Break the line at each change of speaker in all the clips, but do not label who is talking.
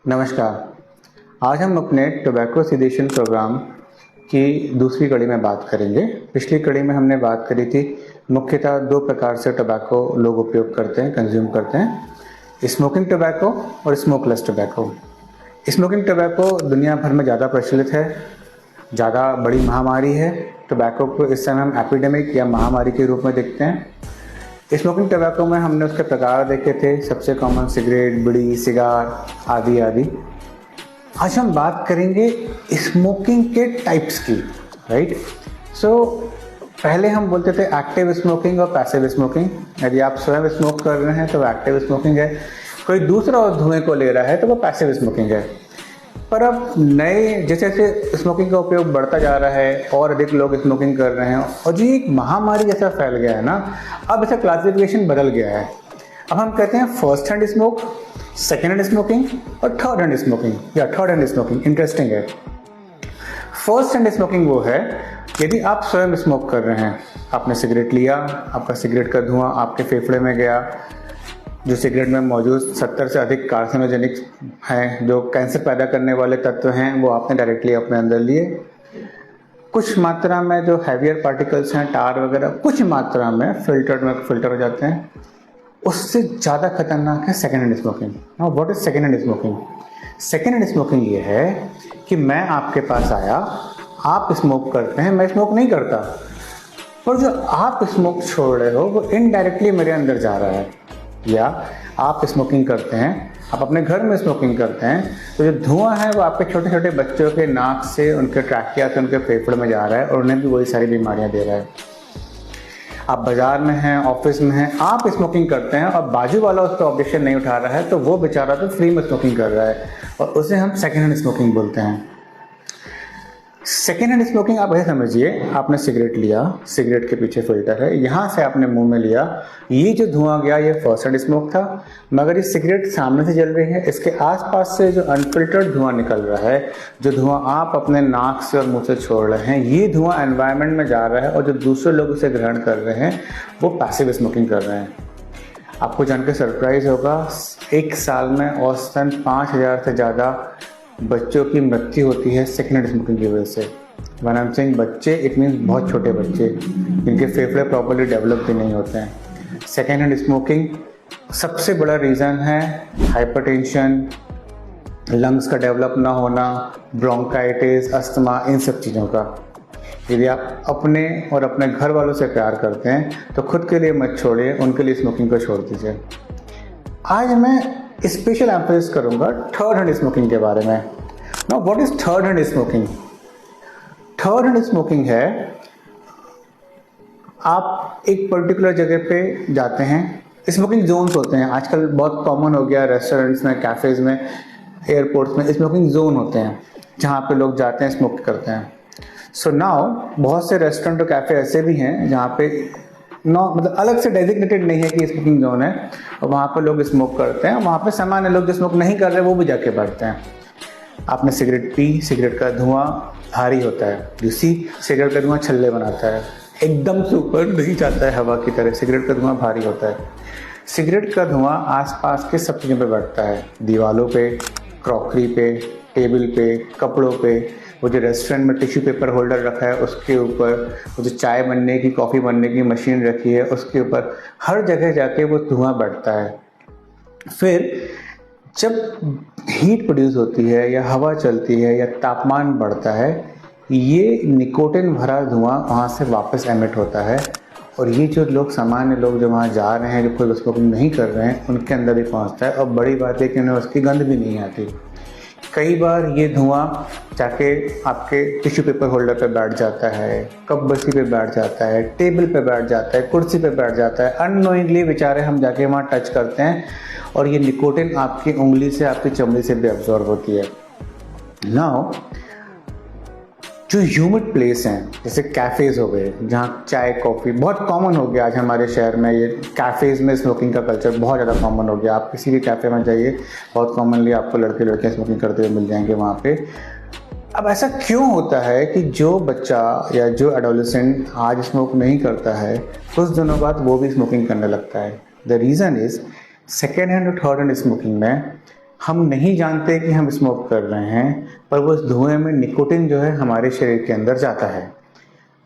नमस्कार। आज हम अपने टोबैको सेडेशन प्रोग्राम की दूसरी कड़ी में बात करेंगे। पिछली कड़ी में हमने बात करी थी मुख्यतः दो प्रकार से टोबैको लोग उपयोग करते हैं, कंज्यूम करते हैं, स्मोकिंग टोबैको और स्मोकलेस टोबैको। स्मोकिंग टोबैको दुनिया भर में ज़्यादा प्रचलित है, ज़्यादा बड़ी महामारी है। टोबैको को इस समय हम एपिडेमिक या महामारी के रूप में देखते हैं। स्मोकिंग टोबैको में हमने उसके प्रकार देखे थे, सबसे कॉमन सिगरेट, बीड़ी, सिगार आदि आदि। आज हम बात करेंगे स्मोकिंग के टाइप्स की, राइट। पहले हम बोलते थे एक्टिव स्मोकिंग और पैसिव स्मोकिंग। यदि आप स्वयं स्मोक कर रहे हैं तो वो एक्टिव स्मोकिंग है, कोई दूसरा और धुएं को ले रहा है तो वो पैसिव स्मोकिंग है। पर अब नए जैसे जैसे स्मोकिंग का उपयोग बढ़ता जा रहा है और अधिक लोग स्मोकिंग कर रहे हैं और जो एक महामारी जैसा फैल गया है ना, अब इसका क्लासिफिकेशन बदल गया है। अब हम कहते हैं first hand smoke, second hand smoking और थर्ड हैंड स्मोकिंग या थर्ड हैंड स्मोकिंग। इंटरेस्टिंग है। फर्स्ट हैंड स्मोकिंग वो है यदि आप स्वयं स्मोक कर रहे हैं, आपने सिगरेट लिया, आपका सिगरेट का धुआं आपके फेफड़े में गया, जो सिगरेट में मौजूद 70 से अधिक कार्सिनोजेनिक हैं, जो कैंसर पैदा करने वाले तत्व हैं, वो आपने डायरेक्टली अपने अंदर लिए। कुछ मात्रा में जो हैवियर पार्टिकल्स हैं, टार वगैरह, कुछ मात्रा में फिल्टर हो जाते हैं। उससे ज़्यादा खतरनाक है second hand smoking. Now what is second hand smoking? Second hand smoking ये है कि मैं आपके पास आया, आप स्मोक करते हैं, मैं स्मोक नहीं करता, पर जो आप स्मोक छोड़ रहे हो वो इनडायरेक्टली मेरे अंदर जा रहा है। या आप स्मोकिंग करते हैं, आप अपने घर में स्मोकिंग करते हैं, तो जो धुआं है वो आपके छोटे छोटे बच्चों के नाक से, उनके ट्रैकिया से, उनके फेफड़े में जा रहा है और उन्हें भी वही सारी बीमारियां दे रहा है। आप बाजार में हैं, ऑफिस में हैं, आप स्मोकिंग करते हैं और बाजू वाला उस पर ऑब्जेक्शन नहीं उठा रहा है, तो वो बेचारा तो फ्री में स्मोकिंग कर रहा है और उसे हम सेकेंड हैंड स्मोकिंग बोलते हैं। सेकेंड हैंड स्मोकिंग आप ऐसे समझिए, आपने सिगरेट लिया, सिगरेट के पीछे फिल्टर है, यहाँ से आपने मुंह में लिया, ये जो धुआं गया ये फर्स्ट हैंड स्मोक था। मगर ये सिगरेट सामने से जल रही है, इसके आसपास से जो अनफिल्टर्ड धुआं निकल रहा है, जो धुआं आप अपने नाक से और मुंह से छोड़ रहे हैं, ये धुआं एनवायरनमेंट में जा रहा है और जो दूसरे लोग उसे ग्रहण कर रहे हैं वो पैसिव स्मोकिंग कर रहे हैं। आपको जानकर सरप्राइज होगा, एक साल में औसतन 5000 से ज़्यादा बच्चों की मृत्यु होती है सेकेंड हैंड स्मोकिंग की वजह से। वन आई एम सेइंग बच्चे, इट मीन्स बहुत छोटे बच्चे जिनके फेफड़े प्रॉपर्ली डेवलप भी नहीं होते हैं। सेकेंड हैंड स्मोकिंग सबसे बड़ा रीज़न है हाइपरटेंशन, लंग्स का डेवलप ना होना, ब्रोंकाइटिस, अस्थमा, इन सब चीज़ों का। यदि आप अपने और अपने घर वालों से प्यार करते हैं तो खुद के लिए मत छोड़िए, उनके लिए स्मोकिंग को छोड़ दीजिए। आज मैं स्पेशल एम्फेसिस करूंगा थर्ड हैंड स्मोकिंग के बारे में। Now what is third hand smoking? Third hand smoking है, आप एक पर्टिकुलर जगह पे जाते हैं, स्मोकिंग जोन्स होते हैं, आजकल बहुत कॉमन हो गया, रेस्टोरेंट्स में, कैफेज में, एयरपोर्ट्स में स्मोकिंग जोन होते हैं जहाँ पे लोग जाते हैं, स्मोक करते हैं। सो नाउ बहुत से रेस्टोरेंट और कैफे ऐसे भी हैं जहाँ पे मतलब अलग से डेजिग्नेटेड नहीं है कि स्मोकिंग जोन है और वहाँ पर लोग स्मोक करते हैं। वहाँ पे सामान्य लोग जो स्मोक नहीं कर रहे वो भी जाके बैठते हैं। आपने सिगरेट पी, सिगरेट का धुआं भारी होता है, दूसरी सिगरेट का धुआं छल्ले बनाता है, एकदम से ऊपर नहीं जाता है हवा की तरह, सिगरेट का धुआं भारी होता है। सिगरेट का धुआं आसपास के सब चीज़ों पे बैठता है, दीवारों पे, क्रॉकरी पे, टेबल पे, कपड़ों पे, वो जो रेस्टोरेंट में टिश्यू पेपर होल्डर रखा है उसके ऊपर, वो जो चाय बनने की, कॉफ़ी बनने की मशीन रखी है उसके ऊपर, हर जगह जाके वो धुआं बढ़ता है। फिर जब हीट प्रोड्यूस होती है या हवा चलती है या तापमान बढ़ता है, ये निकोटिन भरा धुआं वहाँ से वापस एमिट होता है और ये जो लोग, सामान्य लोग जो वहाँ जा रहे हैं, जो कोई स्मोकिंग नहीं कर रहे हैं, उनके अंदर भी पहुँचता है। और बड़ी बात है कि उन्हें उसकी गंध भी नहीं आती। कई बार ये धुआं जाके आपके टिश्यू पेपर होल्डर पे बैठ जाता है, कप बसी पे बैठ जाता है, टेबल पे बैठ जाता है, कुर्सी पे बैठ जाता है। अननोइंगली बेचारे हम जाके वहाँ टच करते हैं और ये निकोटिन आपकी उंगली से, आपकी चमड़ी से भी एब्जॉर्ब होती है। नाउ जो ह्यूमिड प्लेस हैं, जैसे कैफ़ेज़ हो गए जहाँ चाय कॉफ़ी बहुत कॉमन हो गया आज हमारे शहर में, ये कैफ़ेज़ में स्मोकिंग का कल्चर बहुत ज़्यादा कॉमन हो गया। आप किसी भी कैफ़े में जाइए, बहुत कॉमनली आपको लड़के लड़कियाँ स्मोकिंग करते हुए मिल जाएंगे वहाँ पे। अब ऐसा क्यों होता है कि जो बच्चा या जो एडोलेसेंट आज स्मोक नहीं करता है, कुछ दिनों बाद वो भी स्मोकिंग करने लगता है? The reason is second hand और थर्ड हैंड स्मोकिंग में हम नहीं जानते कि हम स्मोक कर रहे हैं, पर वो उस धुएं में निकोटिन जो है हमारे शरीर के अंदर जाता है।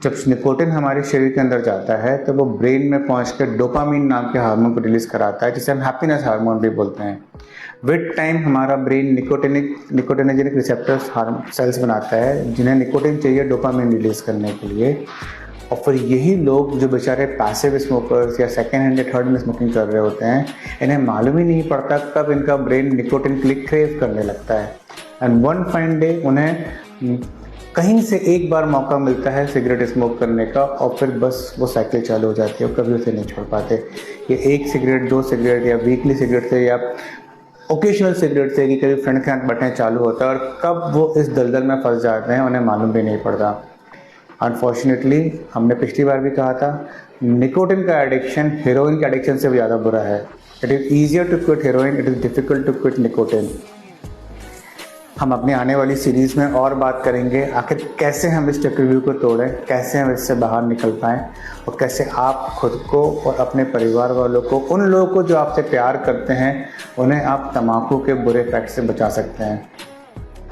जब निकोटिन हमारे शरीर के अंदर जाता है तो वो ब्रेन में पहुंच कर डोपामीन नाम के हार्मोन को रिलीज कराता है, जिसे हम हैप्पीनेस हार्मोन भी बोलते हैं। विद टाइम हमारा ब्रेन निकोटिनर्जिक रिसेप्टर्स सेल्स बनाता है, जिन्हें निकोटिन चाहिए डोपामीन रिलीज करने के लिए। और फिर यही लोग जो बेचारे पैसिव स्मोकर्स या सेकेंड हैंड या थर्ड में स्मोकिंग कर रहे होते हैं, इन्हें मालूम ही नहीं पड़ता कब इनका ब्रेन निकोटिन के लिए क्रेव करने लगता है। एंड वन फाइन डे उन्हें कहीं से एक बार मौका मिलता है सिगरेट स्मोक करने का, और फिर बस वो साइकिल चालू हो जाती है और कभी उसे नहीं छोड़ पाते। ये 1 सिगरेट 2 सिगरेट या वीकली सिगरेट से या ओकेशनल सिगरेट से कि कभी फ्रेंड के साथ बैठने चालू होता है, और कब वो इस दलदल में फंस जाते हैं उन्हें मालूम भी नहीं पड़ता। अनफॉर्चुनेटली हमने पिछली बार भी कहा था, निकोटिन का एडिक्शन हेरोइन के एडिक्शन से भी ज़्यादा बुरा है। It is easier to quit heroin, it is difficult to quit nicotine. हम अपनी आने वाली सीरीज़ में और बात करेंगे आखिर कैसे हम इस चक्रव्यूह को तोड़ें, कैसे हम इससे बाहर निकल पाएँ, और कैसे आप खुद को और अपने परिवार वालों को, उन लोगों को जो आपसे प्यार करते हैं, उन्हें आप तम्बाकू के बुरे इफेक्ट से बचा सकते हैं।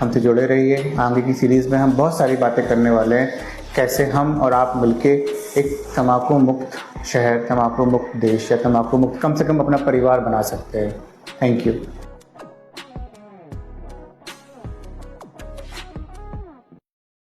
हमसे जुड़े रहिए। आगे की सीरीज़ में हम बहुत सारी बातें करने वाले हैं, कैसे हम और आप मिलके एक तम्बाकू मुक्त शहर, तम्बाकू मुक्त देश या तम्बाकू मुक्त कम से कम अपना परिवार बना सकते हैं। Thank you.